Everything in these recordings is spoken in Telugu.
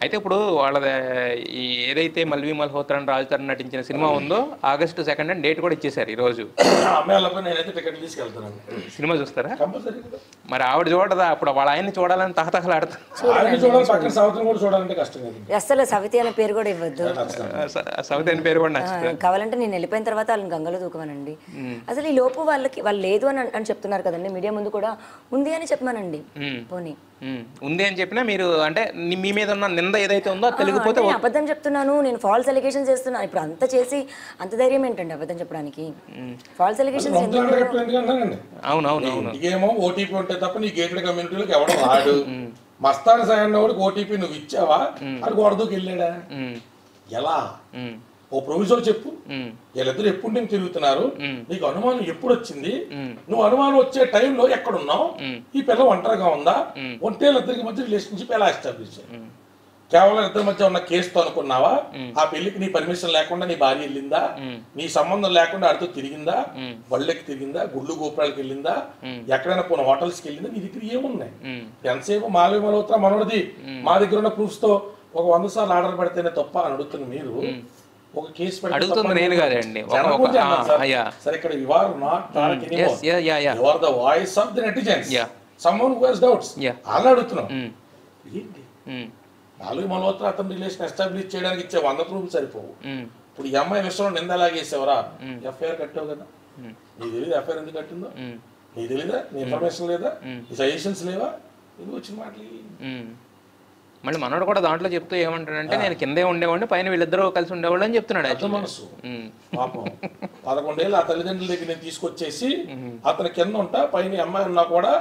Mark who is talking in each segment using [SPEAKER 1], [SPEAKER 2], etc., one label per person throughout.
[SPEAKER 1] అయితే ఇప్పుడు వాళ్ళది ఈ ఏదైతే మల్వి మల్హోత్రా రాజ్ తరుణ్ నటించిన సినిమా ఉందో August 2 అని డేట్ కూడా ఇచ్చేసారు ఈ రోజు.
[SPEAKER 2] అమ్మాయిలపై నేనైతే టికెట్ తీసుకెళ్తాను.
[SPEAKER 1] సినిమా చూస్తారా?
[SPEAKER 2] కంపల్సరీ.
[SPEAKER 1] మరి ఆవిడ చూడదా? అప్పుడు వాళ్ళ ఆయన్ని చూడాలని తహతహలాడుతుంది.
[SPEAKER 2] ఆయన చూడాలి, పక్కన సౌత్ని కూడా చూడాలంటే కష్టం కదా.
[SPEAKER 3] అసలు సవితి అనే పేరు కూడా ఇవ్వద్దు.
[SPEAKER 1] సౌత్ అని పేరు కూడా నచ్చుతుంది.
[SPEAKER 3] కావాలంటే నేను వెళ్ళిపోయిన తర్వాత వాళ్ళని గంగలో దూకమనండి. అసలు ఈ లోపు వాళ్ళకి వాళ్ళు లేదు అని చెప్తున్నారు కదండి, మీడియా ముందు కూడా ఉంది అని చెప్పమానండి. పోనీ
[SPEAKER 1] ఉంది అని చెప్పినా మీరు అంటే మీ మీద ఉన్న నింద ఏదైతే ఉందో తెలియకపోతే
[SPEAKER 3] అబద్ధం చెప్తున్నాను, నేను ఫాల్స్ ఎలిగేషన్స్ చేస్తున్నాను. ఇప్పుడు అంత చేసి అంత ధైర్యం ఏంటండి అబద్ధం చెప్పడానికి? ఫాల్స్ ఎలిగేషన్స్
[SPEAKER 1] అవునవునవును.
[SPEAKER 2] ఏమో ఓటీపీ ఉంటే తప్ప నీ గేటెడ్ కమ్యూనిటీలోకి ఎవడో రాడు. మస్తాన్ సాయన్న వాడికి ఓటీపీ నువ్వు ఇచ్చావా? అది గొడవకి వెళ్ళాడా? ఎలా? ఓ ప్రొవిజర్ చెప్పు. వీళ్ళిద్దరు ఎప్పుడు నేను తిరుగుతున్నారు, నీకు అనుమానం ఎప్పుడు వచ్చింది, నువ్వు అనుమానం వచ్చే టైంలో ఎక్కడున్నావు, ఈ పిల్ల ఒంటరిగా ఉందా, ఒంటేళ్ళిద్దరికి మధ్య రిలేషన్షిప్ ఎలా ఎస్టాబ్లిష్ చేయాలి? కేవలం ఇద్దరి మధ్య ఉన్న కేసుతో అనుకున్నావా? ఆ పెళ్లికి నీ పర్మిషన్ లేకుండా నీ భార్య వెళ్ళిందా, నీ సంబంధం లేకుండా అడితో తిరిగిందా, బళ్ళకి తిరిగిందా, గుళ్ళు గోపురాలకు వెళ్ళిందా, ఎక్కడైనా కొన్ని హోటల్స్కి వెళ్ళిందా? నీ దగ్గర ఏమున్నాయి? ఎంతసేపు మాలవి మల్హోత్రా మనోడిది మా దగ్గర ఉన్న ప్రూఫ్స్ తో ఒక 100 సార్లు ఆర్డర్ పెడితేనే తప్ప అని అడుగుతున్న మీరు ఒక కేసు
[SPEAKER 1] అడుగుతుంది నేను కాదండి.
[SPEAKER 2] సరే, ఇక్కడ you are not target anymore, you are the voice of the netizens, someone who has doubts. అలా అడుగుతున్నాం. ఏంటి మాలవి మల్హోత్రా అతని రిలేషన్ ఎస్టాబ్లిష్ చేయడానికి ఇచ్చే 100 ప్రూఫ్లు సరిపోవు. ఇప్పుడు ఈ అమ్మాయి విషయంలో నింద లాగేసేవరా? ఎఫ్ఐఆర్ కట్టావు కదా, నీకు తెలియదు ఎఫ్ఐఆర్ ఎందుకు కట్టిందో? నీకు తెలీదా? నీ ఇన్ఫర్మేషన్ లేదా? నీ సజెషన్స్ లేవా? ఎందుకు వచ్చిన మాటలు?
[SPEAKER 1] మళ్ళీ మనోడు కూడా దాంట్లో చెప్తూ ఏమంటాడంటే, నేను కిందే ఉండేవాడిని, పైన వీళ్ళిద్దరూ కలిసి ఉండేవాళ్ళు అని చెప్తున్నాడు.
[SPEAKER 2] మనసు పాపం 11 ఏళ్ళు ఆ తల్లిదండ్రుల దగ్గర నేను తీసుకొచ్చేసి అతని కింద ఉంటా, పైన అమ్మాయి ఉన్నా కూడా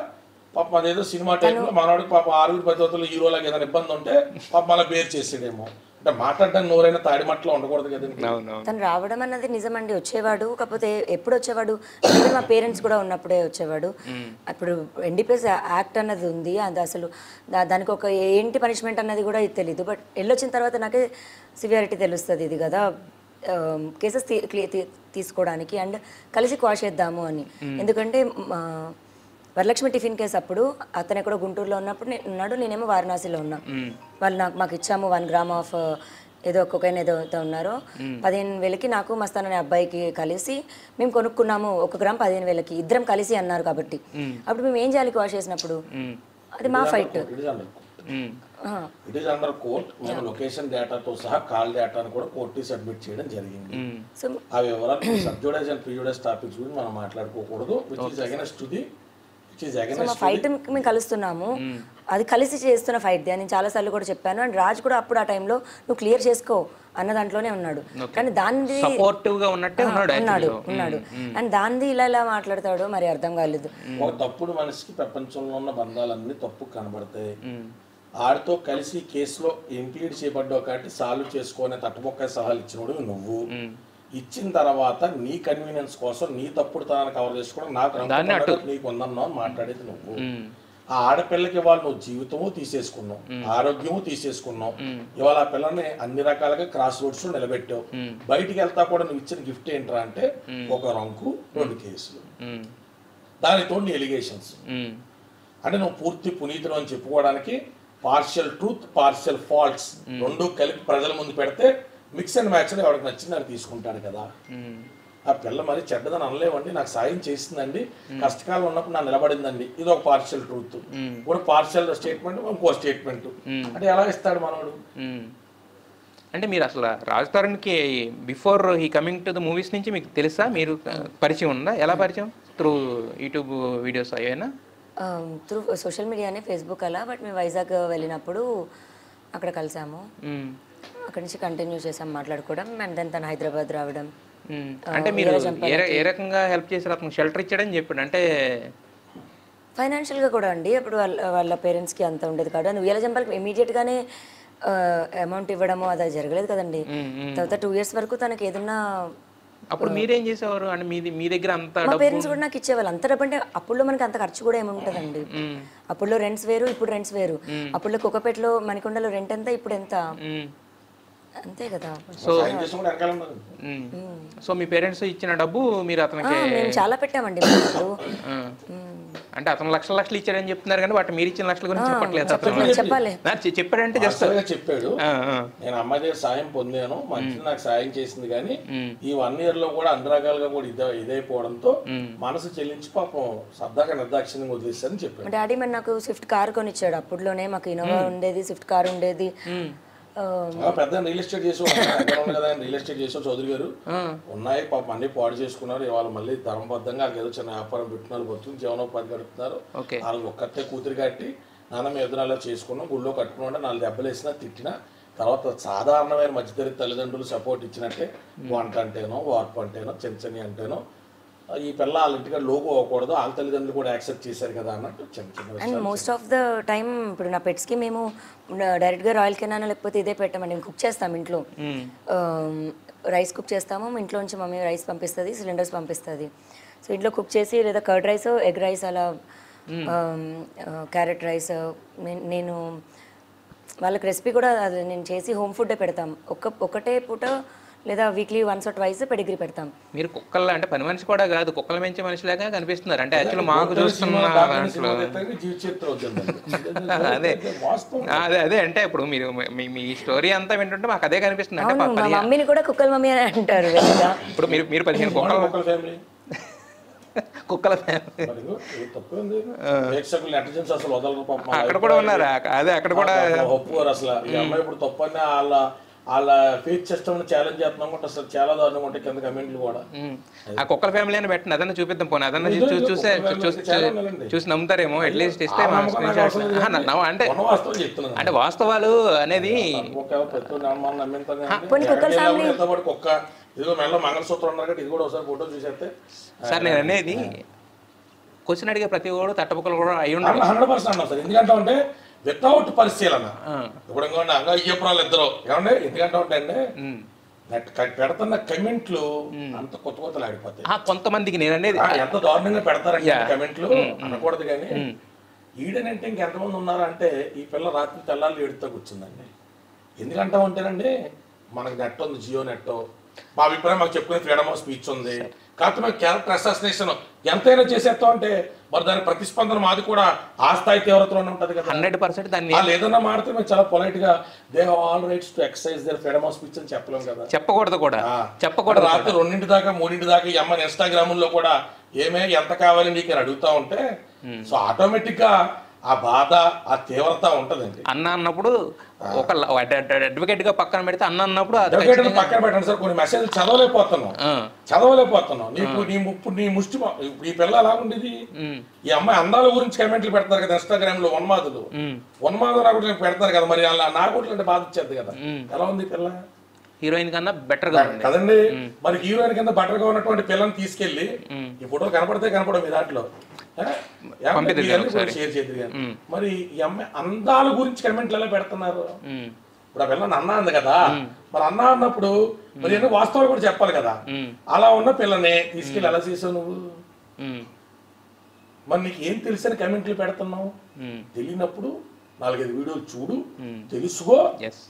[SPEAKER 2] పాపం అదేదో సినిమా టైంలో మనవాడికి పాపం 6 10 హీరోలాగా ఏదైనా ఇబ్బంది ఉంటే పాపం అలా బేర్ చేసాడేమో. అంటే మాట్లాడడానికి నోరైనా తాడిమట్లో ఉండకూడదు కదండి.
[SPEAKER 3] తను రావడం అన్నది నిజమండి, వచ్చేవాడు. కాకపోతే ఎప్పుడు వచ్చేవాడు? మా పేరెంట్స్ కూడా ఉన్నప్పుడే వచ్చేవాడు. అప్పుడు ఎన్డీపీఎస్ యాక్ట్ అన్నది ఉంది, అది అసలు దానికి ఒక ఏంటి పనిష్మెంట్ అన్నది కూడా ఇది తెలీదు. బట్ వెళ్ళొచ్చిన తర్వాత నాకే సివియారిటీ తెలుస్తుంది ఇది కదా, కేసెస్ తీసుకోవడానికి అండ్ కలిసి క్వాష్ చేద్దాము అని. ఎందుకంటే వరలక్ష్మి టిఫిన్ కేసు అప్పుడు అతను ఎక్కడో గుంటూరులో ఉన్నప్పుడు ఉన్నాడు, నేనేమో వారణాసిలో ఉన్నా. వాళ్ళు మాకు ఇచ్చాము 1 గ్రామ్ ఆఫ్ ఏదో కొకైన్ ఏదో ఉన్నారో 15,000కి నాకు మస్తాన్ అనే అబ్బాయికి కలిసి మేము కొనుక్కున్నాము. 1 గ్రామ్ 15,000కి ఇద్దరం కలిసి అన్నారు. కాబట్టి అప్పుడు మేము ఏం చేయాలి క్వాష్ చేసినప్పుడు? అది మా fight.
[SPEAKER 2] It is under court. మేము లొకేషన్ డేటాతో సహా కాల్ డేటాను కూడా కోర్టు సబ్మిట్ చేయడం జరిగింది. ఆ వివరాలు సబ్జుడైజ్ అండ్ ప్రిజుడైజ్ టాపిక్స్ గురించి మనం మాట్లాడుకోకూడదు. Which is against to the
[SPEAKER 3] fight మేము కలుస్తున్నాము, అది కలిసి చేస్తున్న ఫైట్ అని చాలాసార్లు కూడా చెప్పాను. అండ్ రాజ్ కూడా అప్పుడు ఆ టైంలో నువ్వు క్లియర్ చేసుకో అన్న దాంట్లోనే ఉన్నాడు. కానీ దాన్ని ఉన్నాడు అండ్ దాన్ని ఇలా మాట్లాడతాడు, మరి అర్థం కాలేదు.
[SPEAKER 2] ఒక తప్పుడు మనిషికి ప్రపంచంలో ఉన్న బంధాలన్నీ తప్పు కనబడతాయి. ఆడితో కలిసి కేసులో ఇంక్లూడ్ చేయబడ్డావు కాబట్టి సాల్వ్ చేసుకునే తట్టుపొక్క సలహాలు ఇచ్చినోడు నువ్వు. ఇచ్చిన తర్వాత నీ కన్వీనియన్స్ కోసం నీ తప్పుడు తనాన్ని కవర్ చేసుకోవడం నాకు నీకు ఉందన్నా మాట్లాడేది నువ్వు. ఆ ఆడపిల్లకి ఇవాళ నువ్వు జీవితము తీసేసుకున్నావు, ఆరోగ్యము తీసేసుకున్నావు. ఇవాళ ఆ పిల్లని అన్ని రకాలుగా క్రాస్ రోడ్స్ లో నిలబెట్టావు. బయటికి వెళ్తా కూడా నువ్వు ఇచ్చిన గిఫ్ట్ ఏంట్రా అంటే 1 రంకు 2 కేసులు, దానితో నీ ఎలిగేషన్స్. అంటే నువ్వు పూర్తి పునీతులు అని చెప్పుకోవడానికి పార్షియల్ ట్రూత్, పార్షియల్ ఫాల్ట్స్ రెండు కలిపి ప్రజల ముందు పెడితే మిక్స్ అండ్ మ్యాచ్ లో ఎవరికి నచ్చింది అని తీసుకుంటాడు కదా. ఆ పిల్ల మరి చెడ్డదని అనలేవండి, నాకు సాయం చేసిందండి, కష్టకాలం ఉన్నప్పుడు నా నిలబడిందండి, ఇది ఒక పార్షియల్ ట్రూత్. కూడా పార్షియల్ స్టేట్మెంట్, ఇంకో స్టేట్మెంట్. అంటే ఎలా ఇస్తాడు మనోడు?
[SPEAKER 1] అంటే మీరు అసలు రాజ్ తరుణ్కి before he coming to the movies నుంచి మీకు తెలుసా? మీరు పరిచయం ఉందా? ఎలా పరిచయం? త్రూ యూట్యూబ్ వీడియోస్ అయ్యాయినా?
[SPEAKER 3] త్రూ సోషల్ మీడియానే, ఫేస్బుక్ అలా. బట్ మేము వైజాగ్ వెళ్ళినప్పుడు అక్కడ కలిసాము, అక్కడి నుంచి కంటిన్యూ చేసాం మాట్లాడుకోవడం. అండ్ దెన్ తను హైదరాబాద్ రావడం.
[SPEAKER 1] అంటే మీరు ఏ రకంగా హెల్ప్ చేశారు? అతను షెల్టర్ ఇచ్చాడని చెప్పాడు. అంటే
[SPEAKER 3] ఫైనాన్షియల్గా కూడా అండి. అప్పుడు వాళ్ళ పేరెంట్స్కి అంత ఉండేది కాదు. నువ్వు వీళ్ళ జంపాలకి ఇమీడియట్గానే అమౌంట్ ఇవ్వడము అది జరగలేదు కదండి. తర్వాత 2 years వరకు తనకి ఏదన్నా.
[SPEAKER 1] అప్పుడు మీరేం చేసేవారు? అంటే మీ దగ్గర అంత
[SPEAKER 3] మా పేరెంట్స్ కూడా నాకు ఇచ్చేవాళ్ళు. అంత డబ్బు అంటే అప్పుడులో మనకి అంత ఖర్చు కూడా ఏముంటుందండి. అప్పుడులో రెంట్స్ వేరు, ఇప్పుడు రెంట్స్ వేరు. అప్పుడులో కుక్కపేటలో మణికొండలో రెంట్ ఎంత, ఇప్పుడు ఎంత. అంతే కదా.
[SPEAKER 2] సాయం చేసిన కూడా వెనకాల ఉన్నారు.
[SPEAKER 1] సో మీ పేరెంట్స్ ఇచ్చిన డబ్బు మీరు అతనికి
[SPEAKER 3] మేము చాలా పెట్టామండి ఇప్పుడు.
[SPEAKER 1] అంటే అతను లక్షలు ఇచ్చాడని చెప్తున్నారు కానీ వాటి మీరు ఇచ్చిన లక్షల గురించి చెప్పట్లేదు అతను.
[SPEAKER 3] చెప్పాలి.
[SPEAKER 1] చెప్పాడంటే జస్ట్
[SPEAKER 2] చెప్పాడు, నేను అమ్మాయి దగ్గర సాయం పొందాను, మంచి నాకు సాయం చేసింది, కానీ ఈ 1 year లో కూడా అన్ని రకాలుగా కూడా ఇదైపోవడంతో మనసు చెల్లించి పాపం సరదాగా నిర్దాక్షిణ్యంగా వదిలేస్తారని చెప్పాడు.
[SPEAKER 3] డాడీ మరి నాకు స్విఫ్ట్ కార్ కొనిచ్చాడు. అప్పుడులోనే మాకు ఇన్నోవా ఉండేది, స్విఫ్ట్ కార్ ఉండేది.
[SPEAKER 2] పెద్ద రియల్ ఎస్టేట్ చేసి కదా, రియల్ ఎస్టేట్ చేసాం చౌదరి గారు, ఉన్నాయి పాపం అన్ని పాడు చేసుకున్నారు. ఇవాళ మళ్ళీ ధర్మబద్ధంగా వాళ్ళకి ఏదో చిన్న వ్యాపారం పెట్టినారు, బతుకు జీవనోపాధి గడుపుతున్నారు. వాళ్ళకి ఒక్కతే కూతురు కట్టి నాన్న మేము ఎదురు చేసుకున్నాం, గుళ్ళో కట్టుకున్నా 4 దెబ్బలు వేసినా తిట్టినా తర్వాత సాధారణమైన మధ్యతరగతి తల్లిదండ్రులు సపోర్ట్ ఇచ్చినట్టే వంట అంటేనో వార్పు అంటేనో చెంచని అంటేనో ఈ పిల్ల వాళ్ళ ఇంటికి లోపు అవ్వకూడదు, వాళ్ళ తల్లిదండ్రులు కూడా యాక్సెప్ట్ చేశారు కదా అన్నట్టు చిన్న చిన్న.
[SPEAKER 3] And most of the time ఇప్పుడు నా పెట్స్కి మేము డైరెక్ట్గా రాయల్ కెనానా లేకపోతే ఇదే పెట్టామండి. మేము కుక్ చేస్తాం ఇంట్లో, రైస్ కుక్ చేస్తాము ఇంట్లో నుంచి. మమ్మీ రైస్ పంపిస్తుంది, సిలిండర్స్ పంపిస్తుంది. సో ఇంట్లో కుక్ చేసి లేదా కర్డ్ రైస్, ఎగ్ రైస్, అలా క్యారెట్ రైస్ నేను వాళ్ళకి రెసిపీ కూడా అది నేను చేసి హోమ్ ఫుడ్డే పెడతాం. ఒకటే పూట లేదా weekly once or twice pedigree పెడతాం.
[SPEAKER 1] మీరు కుక్కల అంటే పని మనిషి కూడా కాదు, కుక్కల పెంచే మనిషిలాగా కనిపిస్తున్నారు. అంటే యాక్చువల్ మాకు చూస్తున్న అదే అంటే ఇప్పుడు మీరు మీ స్టోరీ అంతా వింటుంటే మాకు అదే కనిపిస్తుంది. అంటే
[SPEAKER 3] మా మమ్మీని కూడా కుక్కల మమ్మీ అని అంటారు.
[SPEAKER 1] ఇప్పుడు మీరు 15 కుక్కల అక్కడ కూడా ఉన్నారా? అదే అక్కడ కూడా
[SPEAKER 2] ఒప్పుకోరు అసలు. ఈ అమ్మాయి ఇప్పుడు తప్పని వాళ్ళ ఫేస్ చేస్తామని ఛాలెంజ్ చేస్తున్నాం అంటే అసలు చాలా దారుణంగా ఉంటాయి కింద కమెంట్లు కూడా.
[SPEAKER 1] ఆ కుక్కల ఫ్యామిలీ అని పెట్టండి, అదన్నా చూపిద్దాం. పోనీ అదన్నా చూసి నమ్ముతారేమో అట్లీస్ట్ ఇస్తే. అంటే వాస్తవాలు అనేది
[SPEAKER 2] కుక్క ఇదిగో మెల్ల మంగళసూత్రం ఉన్నారు కదా, ఇది కూడా ఒకసారి ఫోటో చూసేస్తే.
[SPEAKER 1] సార్ నేను అనేది క్వశ్చన్ అడిగే ప్రతి ఒక్కరు తట్టబుక్కలు కూడా అయి ఉండాలి.
[SPEAKER 2] 100% అన్నా సార్. ఎందుకంటే అంటే వితౌట్ పరిశీలన ఇప్పుడు అయ్యపురాలు ఇద్దరు ఏమంటే ఎందుకంటే ఉంటాయండి పెడుతున్న కమెంట్లు అంత కొత్తలు ఆడిపోతాయి.
[SPEAKER 1] కొంతమందికి నేను అనేది
[SPEAKER 2] ఎంత దారుణంగా పెడతారంటే కమెంట్లు అనకూడదు. కానీ ఈడనంటే ఇంకెంతమంది ఉన్నారంటే ఈ పిల్ల రాత్రి తెల్లాళ్ళు ఏడుతో కూర్చుందండి. ఎందుకంటా ఉంటేనండి మనకు నెట్ ఉంది, జియో నెట్, మా అభిప్రాయం మాకు చెప్పుకునే ఫ్రీడమ్ ఆఫ్ స్పీచ్ ఉంది. కాకపోతే మేము క్యారెక్టర్ అసాసినేషన్ ఎంతైనా చేసేస్తాం అంటే మరి దాని ప్రతిస్పందన మాది కూడా ఆ స్థాయి తీవ్రతలోనే ఉంటుంది కదా.
[SPEAKER 1] 100% దాన్ని
[SPEAKER 2] వాళ్ళు ఏదన్నా మాడితే మేము చాలా పొలైట్ గా they have all rights to exercise their freedom of speech అని చెప్పలేం కదా,
[SPEAKER 1] చెప్పకూడదు కూడా.
[SPEAKER 2] రాత్రి 2 దాకా 3 దాకా ఈ అమ్మాయి ఇన్స్టాగ్రామ్ లో కూడా ఏమే ఎంత కావాలి నీకు అని అడుగుతా ఉంటే సో ఆటోమేటిక్ గా ఆ బాధ ఆ తీవ్రత ఉంటదండి.
[SPEAKER 1] అన్న అన్నప్పుడు ఒక అడ్వకేట్ గా పక్కన పెడితే అన్న అన్నప్పుడు
[SPEAKER 2] పక్కన పెట్టండి సార్. కొన్ని మెసేజ్ చదవలేకపోతున్నాం నీ ముష్టి. ఈ పిల్ల ఎలా ఉండేది, ఈ అమ్మాయి అందాల గురించి కమెంట్లు పెడతారు కదా ఇన్స్టాగ్రామ్ లో, ఉన్మాదులు పెడతారు కదా, మరి అలా నాకు అంటే బాధ ఇచ్చేది కదా. ఎలా ఉంది పిల్ల?
[SPEAKER 1] హీరోయిన్ కన్నా బెటర్ గా ఉంది
[SPEAKER 2] కదండి. మరి హీరోయిన్ కింద బెటర్ గా ఉన్నటువంటి పిల్లని తీసుకెళ్లి ఈ ఫోటో కనపడవు మీ దాంట్లో షేర్ చేద్దరు. మరి ఈ అమ్మాయి అందాల గురించి కమెంట్లు ఎలా పెడుతున్నారు? ఇప్పుడు ఆ పిల్లని అన్నా అంది కదా, మరి అన్నా అన్నప్పుడు మరి ఎన్నో వాస్తవాలు కూడా చెప్పాలి కదా. అలా ఉన్న పిల్లని తీసుకెళ్ళి ఎలా చేసావు నువ్వు? మరి నీకు ఏం తెలిసిన కమెంట్లు పెడుతున్నావు? తెలియనప్పుడు 4-5 వీడియోలు చూడు, తెలుసుకో,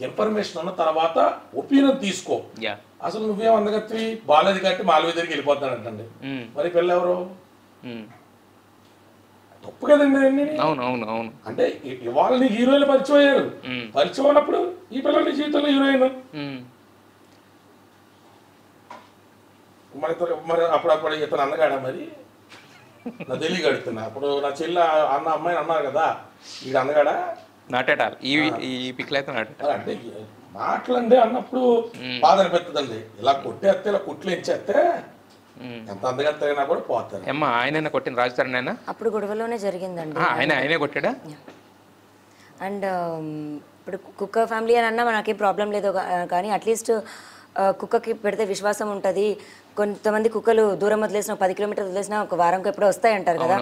[SPEAKER 2] ఇన్ఫర్మేషన్ ఉన్న తర్వాత ఒపీనియన్ తీసుకో. అసలు నువ్వేం అందగత్తి బాలేది కట్టి మాలవి దగ్గరికి వెళ్ళిపోతానంటండి. మరి పిల్ల ఎవరు? తప్పు కదండి. అంటే ఇవాళ నీ హీరోయిన్ పరిచయం అయ్యారు, పరిచయం ఉన్నప్పుడు ఈ పిల్లల నీ జీవితంలో హీరోయిన్. మరి అప్పుడప్పుడు ఇతను అందగాడా? మరి నా తెలియ గడుతున్నా అప్పుడు నా చెల్లి అన్న అమ్మాయిని అన్నారు కదా, ఈ అందగాడా?
[SPEAKER 1] నాటేటాలి ఈ పిక్లు అయితే
[SPEAKER 2] అంటే మాటలండి అన్నప్పుడు బాధ అనిపిస్తుందండి. ఇలా కొట్టేస్తే ఇలా కుట్లు ఎంచేస్తే ఎంత అందగత్తైనా కూడా పోతారు.
[SPEAKER 1] ఆయన కొట్టిన రాజధాని
[SPEAKER 3] అప్పుడు గొడవలోనే జరిగిందండి.
[SPEAKER 1] ఆయనే కొట్టాడా?
[SPEAKER 3] అండ్ ఇప్పుడు కుక్క ఫ్యామిలీ అని అన్నా నాకేం ప్రాబ్లం లేదు, కానీ అట్లీస్ట్ కుక్కకి పెడితే విశ్వాసం ఉంటుంది. కొంతమంది కుక్కలు దూరం వదిలేసిన 10 కిలోమీటర్లు వదిలేసినా ఒక వారంకి ఎప్పుడో వస్తాయి అంటారు కదా.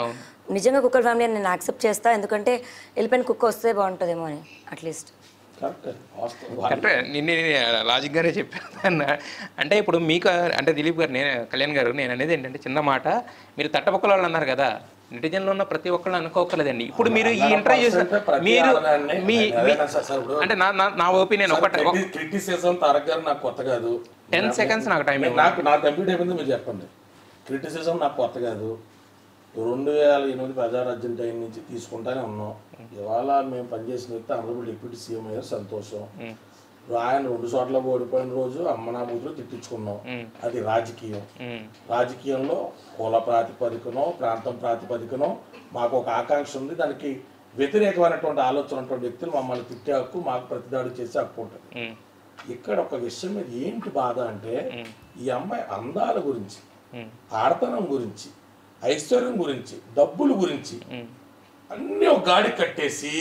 [SPEAKER 3] నిజంగా కుక్కల ఫ్యామిలీ నేను యాక్సెప్ట్ చేస్తా, ఎందుకంటే వెళ్ళిపోయిన కుక్క వస్తే బాగుంటుందేమో అని. అట్లీస్ట్
[SPEAKER 1] నిన్న లాజిక్గానే చెప్పాను. అంటే ఇప్పుడు మీకు అంటే దిలీప్ గారు, కళ్యాణ్ గారు, నేను అనేది ఏంటంటే చిన్న మాట, మీరు తట్టపక్కల వాళ్ళు అన్నారు కదా, నెటిజన్లో ఉన్న ప్రతి ఒక్కళ్ళు అనుకోకలేదండి. ఇప్పుడు మీరు ఈ ఇంటర్వ్యూ చేసిన మీరు అంటే నా ఒపీనియన్ ఒకటే,
[SPEAKER 2] క్రిటిసిజం తారక్ గారు నాకు కొత్త కాదు.
[SPEAKER 1] 10 seconds నాకు టైం
[SPEAKER 2] నాకు కంప్లీట్ అయిపోయింది, మీరు చెప్పండి. క్రిటిసిజం నాకు కొత్త కాదు. 2008 ప్రజారాజ్యం టైం నుంచి తీసుకుంటానే ఉన్నాం. ఇవాళ మేము పనిచేసిన వ్యక్తి ఆంధ్రప్రదేశ్ డిప్యూటీ సీఎం అయ్యారు, సంతోషం. ఆయన 2 చోట్ల ఓడిపోయిన రోజు అమ్మనాబూతులు తిట్టించుకున్నాం, అది రాజకీయం. రాజకీయంలో కుల ప్రాతిపదికనో ప్రాంతం ప్రాతిపదికనో మాకు ఒక ఆకాంక్ష ఉంది, దానికి వ్యతిరేకమైనటువంటి ఆలోచన ఉన్నటువంటి వ్యక్తులు మమ్మల్ని తిట్టే హక్కు, మాకు ప్రతిదాడి చేసే హక్కు ఉంటుంది. ఇక్కడ ఒక విషయం మీద ఏంటి బాధ అంటే, ఈ అమ్మాయి అందాల గురించి, ఆడతనం గురించి, ఐశ్వర్యం గురించి, డబ్బుల గురించి అన్నీ ఒక గాడి కట్టేసి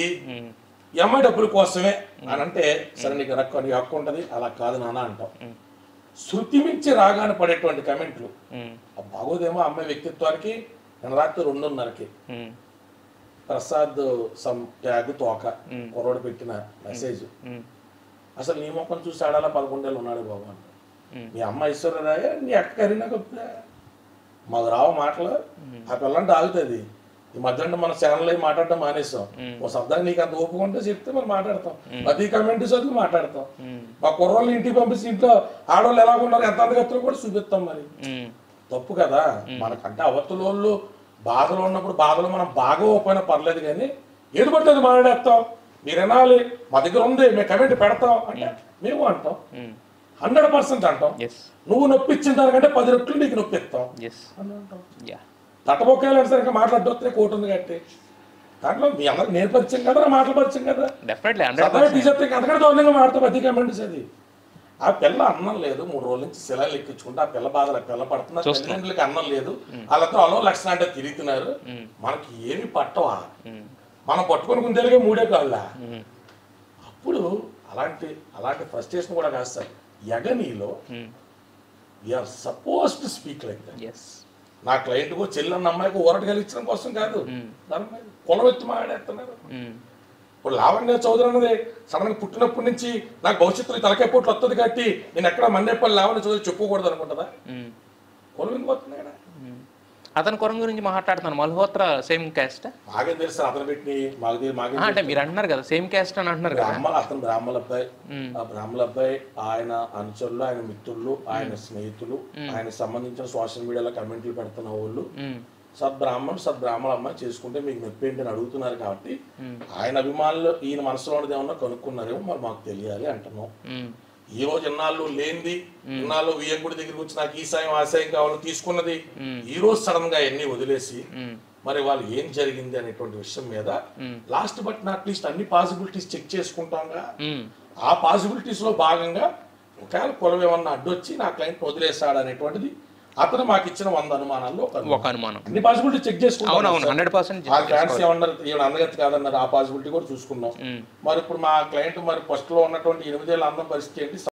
[SPEAKER 2] ఈ అమ్మాయి డబ్బుల కోసమే అని అంటే, సరే నీకు హక్కు ఉంటుంది, అలా కాదు నాన్న అంటాం. శృతి మించి రాగానే పడేటువంటి కమెంట్లు బాగోదేమో. అమ్మాయి వ్యక్తిత్వానికి నిన్న రాత్రి 2:30కి ప్రసాద్ సమ్ ట్యాగ్ తోక కుర్రోడు పెట్టిన మెసేజ్, అసలు నీ మొక్కను చూసి ఆడాలా 11 ఏళ్ళు ఉన్నాడు బాబు అంట. మీ అమ్మ ఐశ్వర్యరాయ, నీ అక్క కరీనా కప్తా, మాకు రావ మాటలు. ఆ పిల్లంటే ఆగుతుంది. ఈ మధ్యలో మన ఛానల్ అయి మాట్లాడటం మానేస్తాం. ఓ శబ్దాన్ని నీకు అంత ఒప్పుకుంటే చెప్తే మరి మాట్లాడతాం, ప్రతి కమెంట్ చదివి మాట్లాడతాం. మా కుర్రోళ్ళు ఇంటికి పంపిస్తే ఇంట్లో ఆడవాళ్ళు ఎలా ఉన్నారు, ఎంత అందగత్తులు కూడా చూపిస్తాం. మరి తప్పు కదా. మనకంటే అవతలోళ్ళు బాధలో ఉన్నప్పుడు బాధలో మనం బాగా పోయినా పర్లేదు, కానీ ఏది పడుతుంది మాట్లాడేస్తాం. మీరు వినాలి, మా దగ్గర ఉంది, మేము కమెంట్ పెడతాం అంటే మేము అంటాం, 100% అంటాం. నువ్వు నొప్పించిన దానికంటే 10 రెట్లు నీకు నొప్పిస్తాం అని అంటాం. తట్టబొక్కాలంటే సరిగ్గా మాట్లాడొస్తే కోటి ఉంది కట్టి దాంట్లో మీ అందరికి నేను పరిచయం కదా, మాటలు పరిచయం కదా, అంతకంటే దౌర్యంగా మాడతాం ప్రతి కమెంట్స్. అది ఆ పిల్ల అన్నం లేదు, 3 రోజుల నుంచి శిలాలు ఎక్కించుకుంటే ఆ పిల్ల బాధలు పిల్ల పడుతున్నారు. తల్లిదండ్రులకి అన్నం లేదు, వాళ్ళతో అలో లక్షణ అంటే తిరుగుతున్నారు. మనకి ఏమి పట్టవా, మనం పట్టుకొని గుంతేలుగా 3 కాళ్ళ. అప్పుడు అలాంటి ఫ్రస్ట్రేషన్ కూడా కాస్తారు. ఎగనీలో we're supposed to speak like that. నా క్లయింట్కు చెల్లెన్న అమ్మాయికి ఊరట కలిగించడం కోసం కాదు, దాని మీద కులం ఎత్తి మాట్లాడేస్తున్నారు. ఇప్పుడు లావణ్య చౌదరి అన్నది సడన్గా పుట్టినప్పటి నుంచి నాకు భవిష్యత్తులో తలకాయ పోట్లు వస్తుంది కాబట్టి నేను ఎక్కడ మన్నేపల్లి లావణ్య చౌదరి చెప్పుకోకూడదు అనుకుంటుందా? కులం ఎందుకు వస్తుంది కదా.
[SPEAKER 1] అతని కులం గురించి మాట్లాడుతున్నాను, మల్హోత్రా సేమ్ క్యాస్ట్.
[SPEAKER 2] మాకేం తెలుసు అతను పెట్టి మాకు
[SPEAKER 1] అంటే మీరు అంటున్నారు కదా సేమ్ క్యాస్ట్ అని అంటున్నారు కదా.
[SPEAKER 2] అతను బ్రాహ్మణ అబ్బాయి, ఆ బ్రాహ్మణ అబ్బాయి ఆయన అనుచరులు, ఆయన మిత్రులు, ఆయన స్నేహితులు, ఆయనకు సంబంధించిన సోషల్ మీడియాలో కమెంట్లు పెడుతున్న వాళ్ళు సద్బ్రాహ్మణ అమ్మాయి చేసుకుంటే మీకు నొప్పి ఏంటి అని అడుగుతున్నారు. కాబట్టి ఆయన అభిమానులు ఈయన మనసులో ఏమన్నా కనుక్కున్నారేమో మరి మాకు తెలియాలి అంటున్నాం. ఈ రోజు ఇన్నాళ్ళు లేనిది, ఇన్నాళ్ళు వియ్యంగుడి దగ్గరికి వచ్చి నాకు ఈ సాయం ఆ సాయం కావాలని తీసుకున్నది, ఈ రోజు సడన్ గా ఎన్ని వదిలేసి మరి వాళ్ళు ఏం జరిగింది అనేటువంటి విషయం మీద లాస్ట్ బట్ నాట్ లీస్ట్ అన్ని పాసిబిలిటీస్ చెక్ చేసుకుంటాంగా. ఆ పాసిబిలిటీస్ లో భాగంగా ఒకవేళ కులం ఏమన్నా అడ్డొచ్చి నా క్లయింట్ వదిలేస్తాడు అనేటువంటిది అతను మాకు ఇచ్చిన 100 అనుమానాల్లో ఒక అనుమానం. అన్ని పాసిబిలిటీ చెక్ చేసుకున్నాం. 100% ఫ్యాన్స్ ఏమన్నారు, అందగతి కాదన్నారు, ఆ పాసిబిలిటీ కూడా చూసుకున్నాం. మరి ఇప్పుడు మా క్లయింట్ మరి ఫస్ట్ లో ఉన్నటువంటి 8 ఏళ్ళ అందం పరిస్థితి ఏంటి?